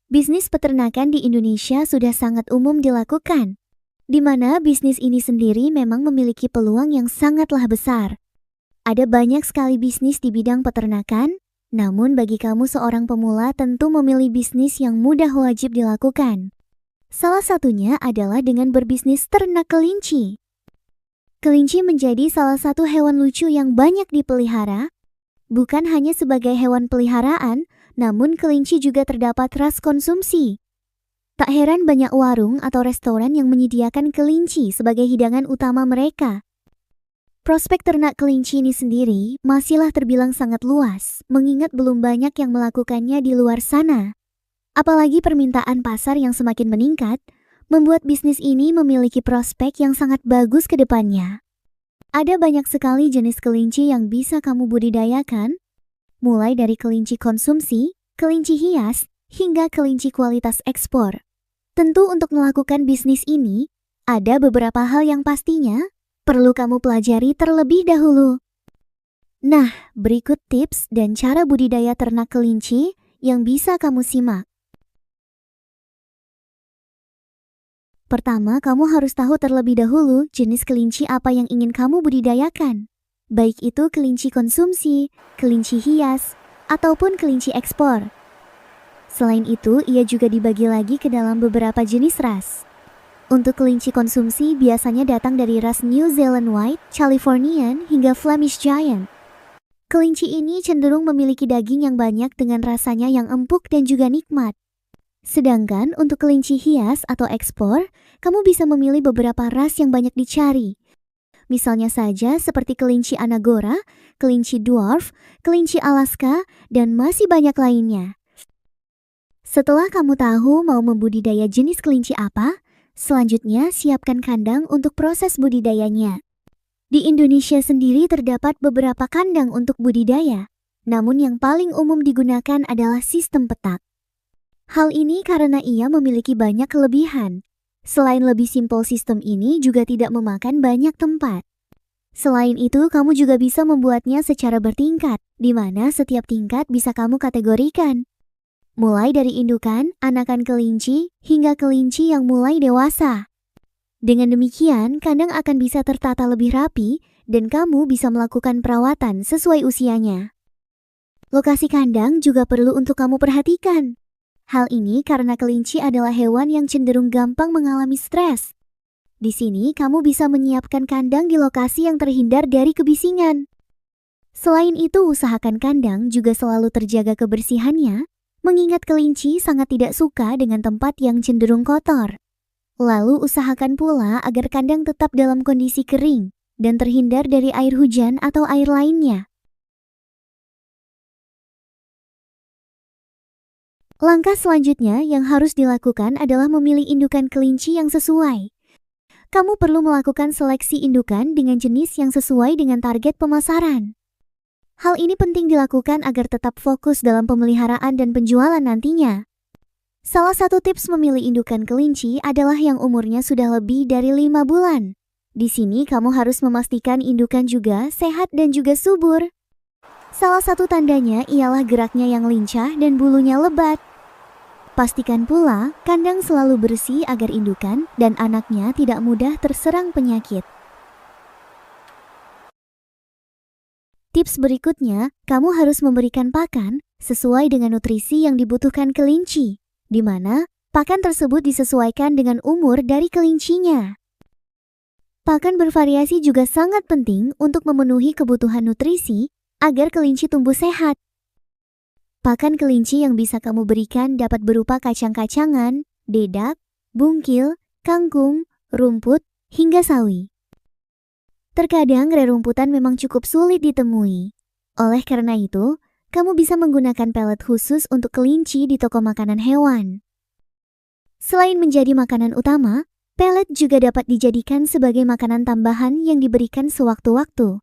Bisnis peternakan di Indonesia sudah sangat umum dilakukan, di mana bisnis ini sendiri memang memiliki peluang yang sangatlah besar. Ada banyak sekali bisnis di bidang peternakan, namun bagi kamu seorang pemula tentu memilih bisnis yang mudah wajib dilakukan. Salah satunya adalah dengan berbisnis ternak kelinci. Kelinci menjadi salah satu hewan lucu yang banyak dipelihara, bukan hanya sebagai hewan peliharaan, namun kelinci juga terdapat ras konsumsi. Tak heran banyak warung atau restoran yang menyediakan kelinci sebagai hidangan utama mereka. Prospek ternak kelinci ini sendiri masihlah terbilang sangat luas, mengingat belum banyak yang melakukannya di luar sana. Apalagi permintaan pasar yang semakin meningkat, membuat bisnis ini memiliki prospek yang sangat bagus ke depannya. Ada banyak sekali jenis kelinci yang bisa kamu budidayakan, mulai dari kelinci konsumsi, kelinci hias, hingga kelinci kualitas ekspor. Tentu untuk melakukan bisnis ini, ada beberapa hal yang pastinya perlu kamu pelajari terlebih dahulu. Nah, berikut tips dan cara budidaya ternak kelinci yang bisa kamu simak. Pertama, kamu harus tahu terlebih dahulu jenis kelinci apa yang ingin kamu budidayakan. Baik itu kelinci konsumsi, kelinci hias, ataupun kelinci ekspor. Selain itu, ia juga dibagi lagi ke dalam beberapa jenis ras. Untuk kelinci konsumsi biasanya datang dari ras New Zealand White, Californian, hingga Flemish Giant. Kelinci ini cenderung memiliki daging yang banyak dengan rasanya yang empuk dan juga nikmat. Sedangkan untuk kelinci hias atau ekspor, kamu bisa memilih beberapa ras yang banyak dicari. Misalnya saja seperti kelinci Anagora, kelinci dwarf, kelinci Alaska, dan masih banyak lainnya. Setelah kamu tahu mau membudidaya jenis kelinci apa, selanjutnya siapkan kandang untuk proses budidayanya. Di Indonesia sendiri terdapat beberapa kandang untuk budidaya, namun yang paling umum digunakan adalah sistem petak. Hal ini karena ia memiliki banyak kelebihan. Selain lebih simpel, sistem ini juga tidak memakan banyak tempat. Selain itu, kamu juga bisa membuatnya secara bertingkat, di mana setiap tingkat bisa kamu kategorikan. Mulai dari indukan, anakan kelinci, hingga kelinci yang mulai dewasa. Dengan demikian, kandang akan bisa tertata lebih rapi, dan kamu bisa melakukan perawatan sesuai usianya. Lokasi kandang juga perlu untuk kamu perhatikan. Hal ini karena kelinci adalah hewan yang cenderung gampang mengalami stres. Di sini, kamu bisa menyiapkan kandang di lokasi yang terhindar dari kebisingan. Selain itu, usahakan kandang juga selalu terjaga kebersihannya, mengingat kelinci sangat tidak suka dengan tempat yang cenderung kotor. Lalu, usahakan pula agar kandang tetap dalam kondisi kering dan terhindar dari air hujan atau air lainnya. Langkah selanjutnya yang harus dilakukan adalah memilih indukan kelinci yang sesuai. Kamu perlu melakukan seleksi indukan dengan jenis yang sesuai dengan target pemasaran. Hal ini penting dilakukan agar tetap fokus dalam pemeliharaan dan penjualan nantinya. Salah satu tips memilih indukan kelinci adalah yang umurnya sudah lebih dari 5 bulan. Di sini kamu harus memastikan indukan juga sehat dan juga subur. Salah satu tandanya ialah geraknya yang lincah dan bulunya lebat. Pastikan pula kandang selalu bersih agar indukan dan anaknya tidak mudah terserang penyakit. Tips berikutnya, kamu harus memberikan pakan sesuai dengan nutrisi yang dibutuhkan kelinci, di mana pakan tersebut disesuaikan dengan umur dari kelincinya. Pakan bervariasi juga sangat penting untuk memenuhi kebutuhan nutrisi agar kelinci tumbuh sehat. Pakan kelinci yang bisa kamu berikan dapat berupa kacang-kacangan, dedak, bungkil, kangkung, rumput, hingga sawi. Terkadang rerumputan memang cukup sulit ditemui. Oleh karena itu, kamu bisa menggunakan pelet khusus untuk kelinci di toko makanan hewan. Selain menjadi makanan utama, pelet juga dapat dijadikan sebagai makanan tambahan yang diberikan sewaktu-waktu.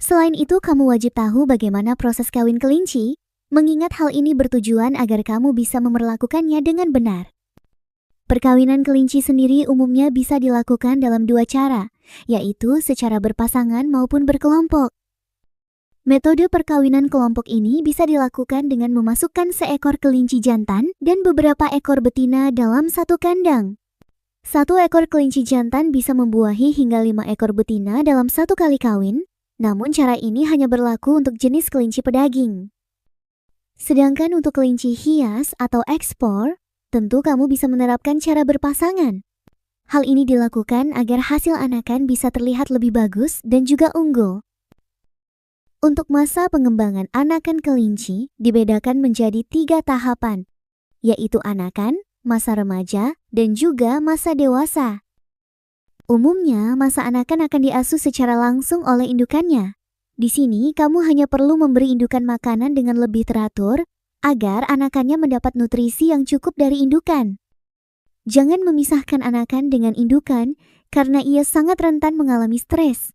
Selain itu, kamu wajib tahu bagaimana proses kawin kelinci, mengingat hal ini bertujuan agar kamu bisa memperlakukannya dengan benar. Perkawinan kelinci sendiri umumnya bisa dilakukan dalam 2 cara, yaitu secara berpasangan maupun berkelompok. Metode perkawinan kelompok ini bisa dilakukan dengan memasukkan seekor kelinci jantan dan beberapa ekor betina dalam satu kandang. Satu ekor kelinci jantan bisa membuahi hingga 5 ekor betina dalam satu kali kawin, namun cara ini hanya berlaku untuk jenis kelinci pedaging. Sedangkan untuk kelinci hias atau ekspor, tentu kamu bisa menerapkan cara berpasangan. Hal ini dilakukan agar hasil anakan bisa terlihat lebih bagus dan juga unggul. Untuk masa pengembangan anakan kelinci dibedakan menjadi 3 tahapan, yaitu anakan, masa remaja, dan juga masa dewasa. Umumnya, masa anakan akan diasuh secara langsung oleh indukannya. Di sini, kamu hanya perlu memberi indukan makanan dengan lebih teratur agar anakannya mendapat nutrisi yang cukup dari indukan. Jangan memisahkan anakan dengan indukan karena ia sangat rentan mengalami stres.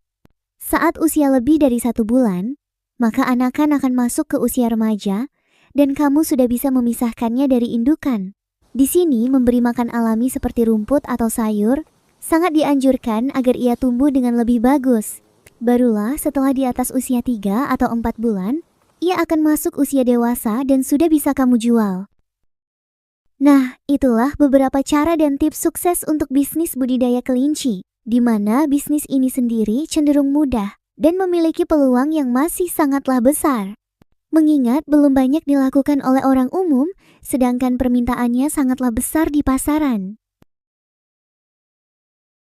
Saat usia lebih dari 1 bulan, maka anakan akan masuk ke usia remaja dan kamu sudah bisa memisahkannya dari indukan. Di sini, memberi makan alami seperti rumput atau sayur sangat dianjurkan agar ia tumbuh dengan lebih bagus. Barulah setelah di atas usia 3 atau 4 bulan, ia akan masuk usia dewasa dan sudah bisa kamu jual. Nah, itulah beberapa cara dan tips sukses untuk bisnis budidaya kelinci, di mana bisnis ini sendiri cenderung mudah dan memiliki peluang yang masih sangatlah besar. Mengingat belum banyak dilakukan oleh orang umum, sedangkan permintaannya sangatlah besar di pasaran.